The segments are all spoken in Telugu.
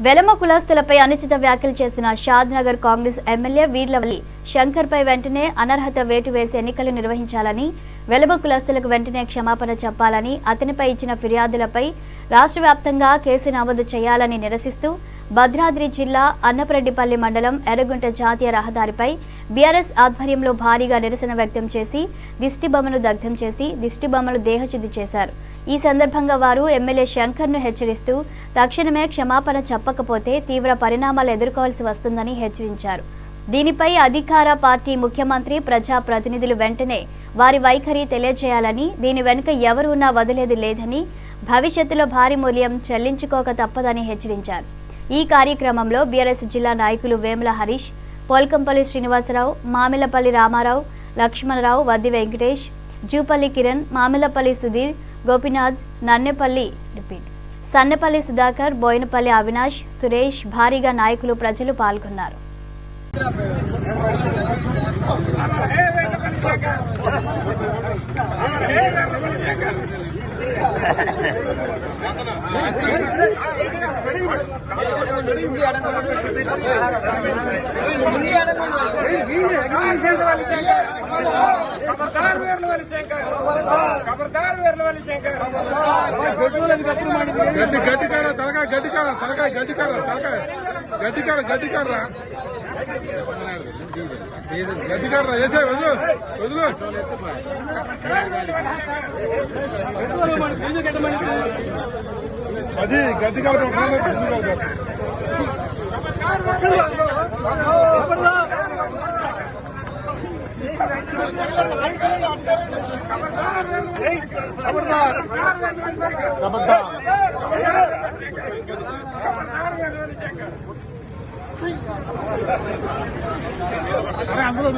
వెలమ కులస్తులపై అనుచిత వ్యాఖ్యలు చేసిన షాద్నగర్ కాంగ్రెస్ ఎమ్మెల్యే వీర్లవల్లి శంకర్పై వెంటనే అనర్హత వేటు వేసి ఎన్నికలు నిర్వహించాలని, వెలమ కులస్తులకు వెంటనే క్షమాపణ చెప్పాలని, అతనిపై ఇచ్చిన ఫిర్యాదులపై రాష్ట్ర వ్యాప్తంగా కేసు నమోదు చేయాలని నిరసిస్తూ భద్రాద్రి జిల్లా అన్నపరెడ్డిపల్లి మండలం ఎర్రగుంట జాతీయ రహదారిపై బీఆర్ఎస్ ఆధ్వర్యంలో భారీగా నిరసన వ్యక్తం చేసి దిష్టిబొమ్మను దగ్ధం చేసి దిష్టిబొమ్మలు దేహశుద్ధి చేశారు. ఈ సందర్భంగా వారు ఎమ్మెల్యే శంకర్ను హెచ్చరిస్తూ తక్షణమే క్షమాపణ చెప్పకపోతే తీవ్ర పరిణామాలు ఎదుర్కోవాల్సి వస్తుందని హెచ్చరించారు. దీనిపై అధికార పార్టీ ముఖ్యమంత్రి, ప్రజా ప్రతినిధులు వెంటనే వారి వైఖరి తెలియజేయాలని, దీని వెనుక ఎవరు ఉన్నా వదిలేది లేదని, భవిష్యత్తులో భారీ మూల్యం చెల్లించుకోక తప్పదని హెచ్చరించారు. ఈ కార్యక్రమంలో బీఆర్ఎస్ జిల్లా నాయకులు వేముల హరీష్, పోల్కంపల్లి శ్రీనివాసరావు, మామిలపల్లి రామారావు, లక్ష్మణరావు, వద్ది వెంకటేష్, జూపల్లి కిరణ్, మామిలపల్లి సుధీర్, గోపినాథ్, నన్నెపల్లి సన్నెపల్లి సుధాకర్, బోయినపల్లి అవినాష్, సురేష్, భారీగా నాయకులు, ప్రజలు పాల్గొన్నారు. అది గడ్డి అందులో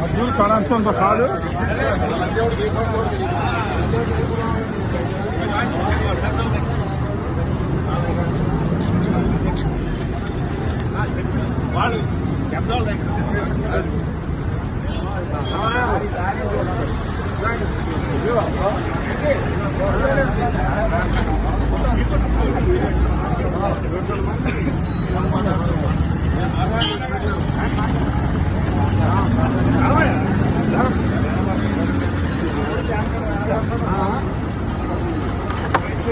అబ్దుల్ కలాంతో కాదు వాళ్ళు